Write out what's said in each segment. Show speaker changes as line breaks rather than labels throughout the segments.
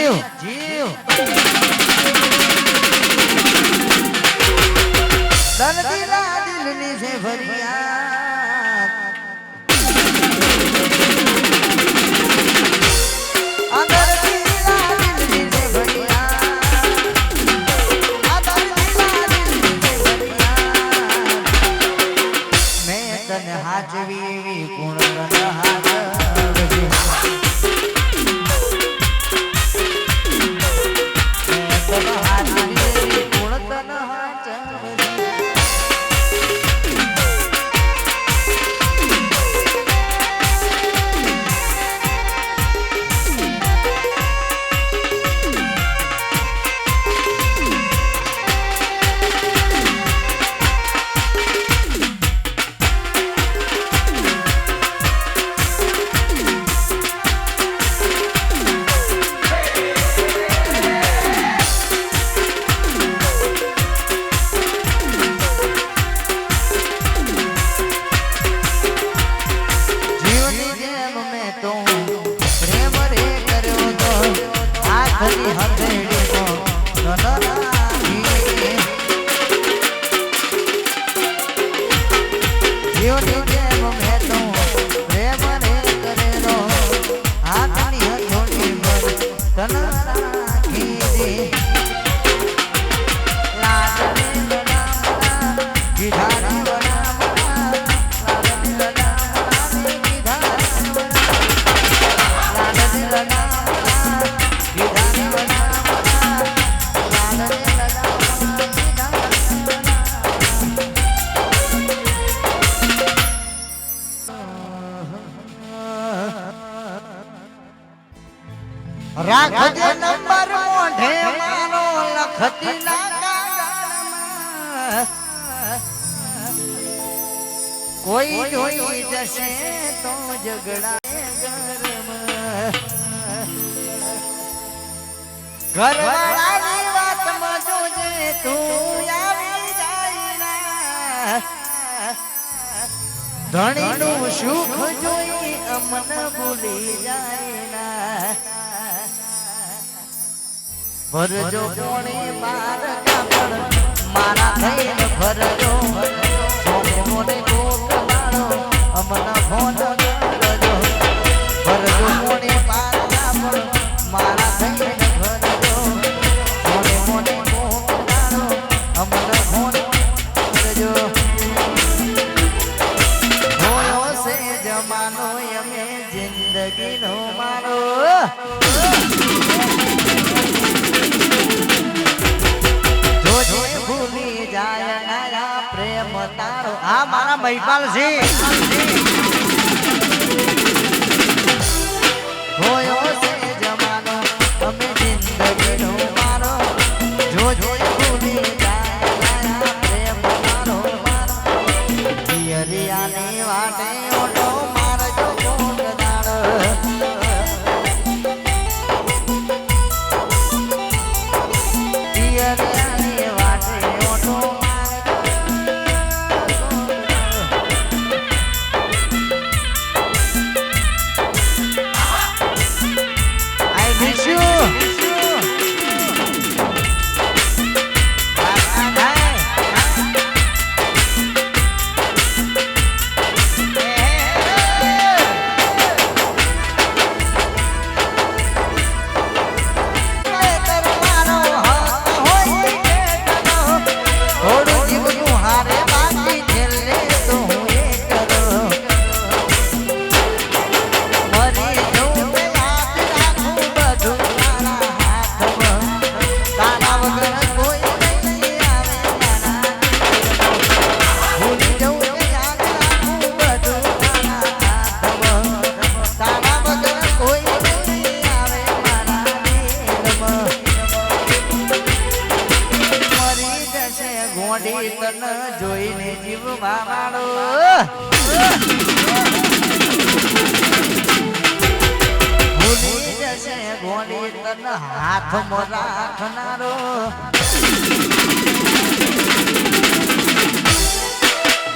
જીવ દર્દીના દિલની છે ફરિયાદ દર્દીના દિલની છે ફરિયાદ દર્દીના દિલની છે ફરિયાદ મેં તને હાચવી એવી ગુણ તને હાચવજે રાખજે નંબર મોઢે મારો લખતી ના કાગળમાં કોઈ જોઈ જશે તો ઝઘડા ઘરવાળાની વાતમાં જોજે તું આવી જાય ધણીનું સુખ જોઈ અમન ભૂલી જાય ભરજો કોણી બાર કાપડ મારા થઈને ભરજો સોને મોને કોક મારો અમના ફોન કરજો ભરજો કોણી બાર કાપડ મારા થઈને ભરજો સોને મોને કોક મારો અમના ફોન કરજો હોયો સે જમાનો અમે જિંદગીનો મારો ભૂલી જાય નારા પ્રેમ તારો આ મારા મહિપાલ છે હોયો છે જમાનો અમે જિંદગીનો મારો જોજો ભૂલી જાય નારા પ્રેમ તારો મારો પિયરિયાની વાટે ઓટો મારજો કોક દાડ જોઈને જીવવા મારો ભૂલી જશે ગોળી તન હાથમાં રાખનારો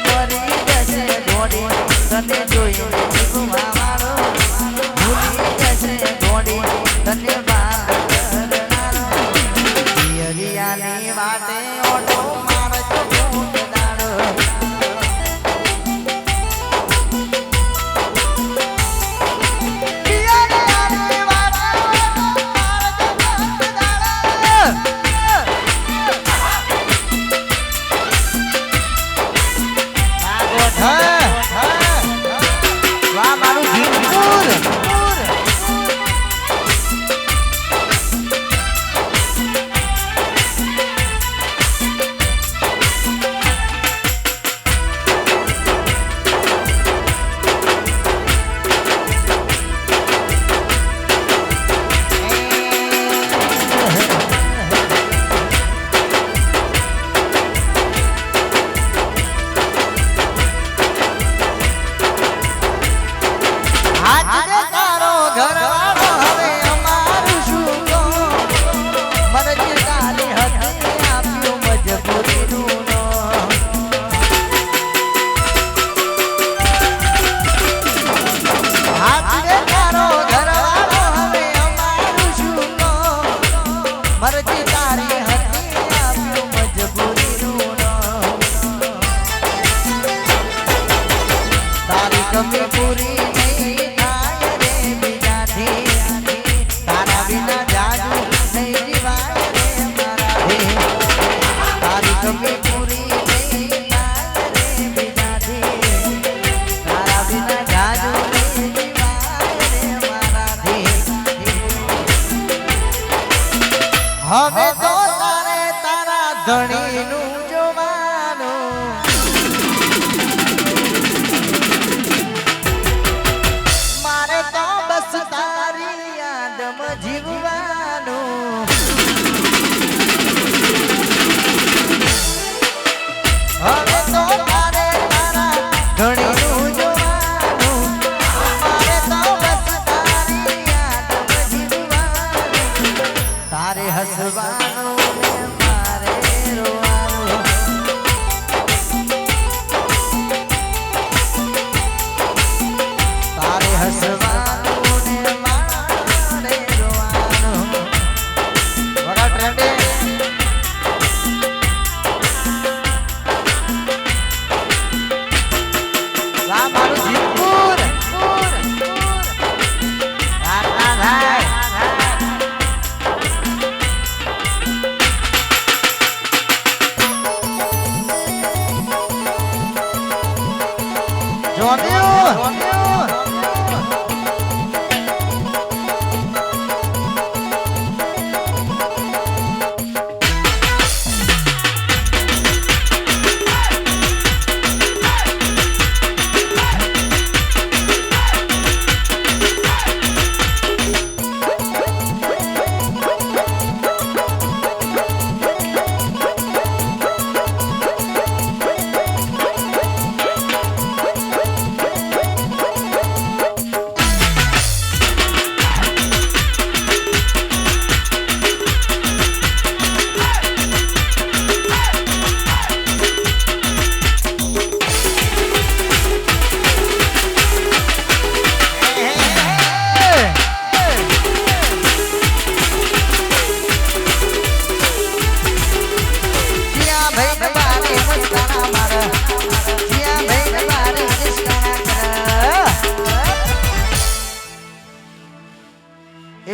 મરી જશે ગોળી તને જોઈને જીવવા મારો ભૂલી જશે ગોળી તને બાંધ કમી પૂરી નહીં થાય રે બીજાથી તારા વિના જાદુ નહીં જીવાય રે મારાથી તારી કમી પૂરી નહીં થાય રે બીજાથી તારા વિના જાદુ નહીં જીવાય રે મારાથી હવે તો તારે તારા ધણીનું જોવાનું મારે તો બસ તારી યાદમાં જીવવાનું હવે તો તારે તારા ધણીનું જોવાનું મારે તો બસ તારી યાદમાં જીવવાનું તારે હસવાનું ને મારે રોવાનું તારે હસવાનું ને મારે રોવાનું વગા ટ્રેન્ડે લા મારું જીતપુર રાતા ભાઈ જોમ્યો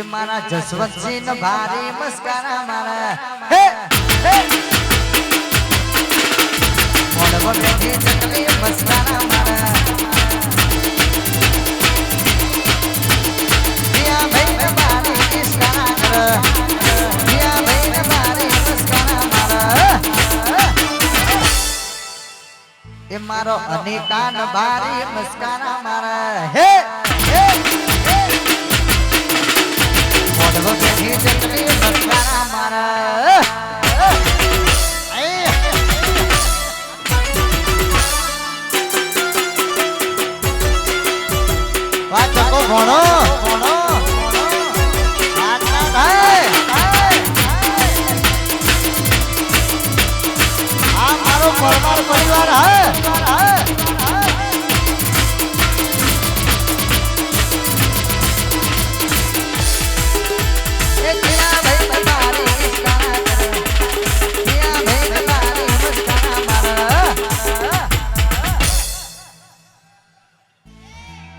મારા જસવંતસિંહ ન ભારી મસ્કારા મારા હે હે મોડવો બેઠી ચકલી મસ્કારા મારા દિયા ભાઈ ને ભારી મસ્કારા કર દિયા ભાઈ ને ભારી મસ્કારા મારા એ મારો અનિતા ન ભારી મસ્કારા મારા હે હે મોડવો બેઠી ચકલી મસ્કારા મારા વાત ચકો ભણો ભણો રાતના ભાઈ આ મારો પરમાર પરિવાર હે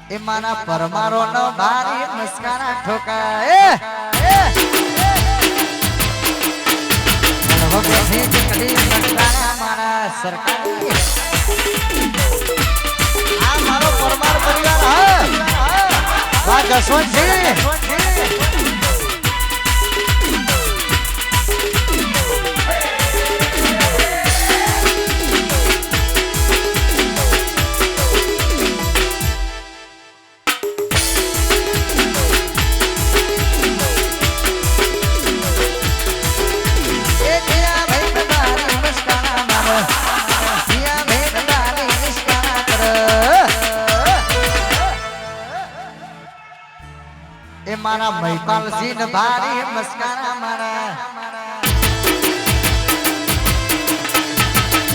એ મારા પરમારો નો ભારી મસ્કારા ઠોકાય મોડવો બેઠી ચકલી મસ્કારા મારા સરકારી આ મારો પરમાર પરિવાર હે વાહ જસવંતસિંહ એ મારા મહિપાલસિંહ ન ભારી મસ્કારા મારા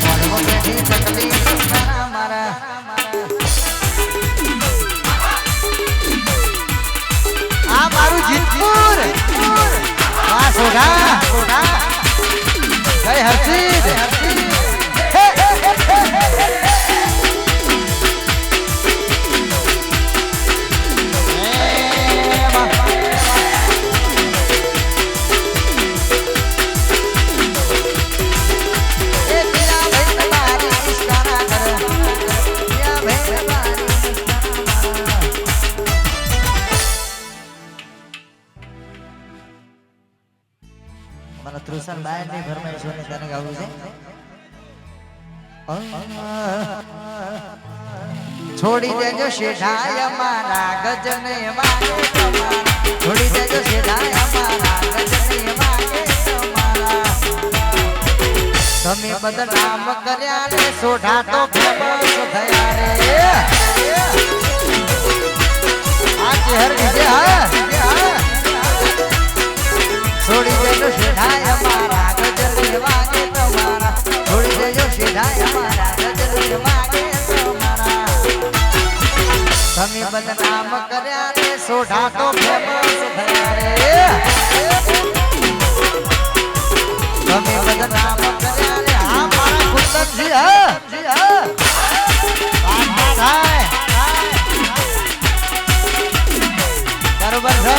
મોડવો બેઠી ચકલી મસ્કારા મારા આ મારું જીતપુર વાહ સોઢા સોઢા જય હર્ષિદ કૃષ્ણ બાય ની ફરમાઈશ ને તને ગાવું છે છોડી દેજો શેઠાય મારા ગજને વાગે તમારા છોડી દેજો શેઠાય મારા ગજને વાગે તમારા તમે બદનામ કર્યા ને સોઢા તો ફેમસ થયા રે આ ચહેર વિજય હા છોડી દેજો શેઠાય મારા ગજને વાગે તમારા છોડી દેજો શેઠાય મારા ગજને વાગે તમારા તમે બદનામ કર્યા રે સોઢા તો ફેમસ થયા રે તમે બદનામ કર્યા રે હા મારા કુંદનજી હા થાય બરોબર છે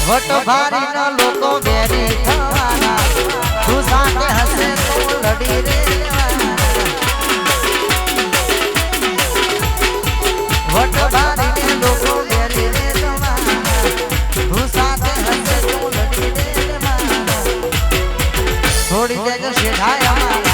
વટ ભારી ના લોકો વેરી થવાના તું સાથે હસે તો લડી રે વટ ભારી ને લોકો વેરી રે થવાના તું સાથે હસે તો લડી રે છોડી દેજો શેઠાય અમારા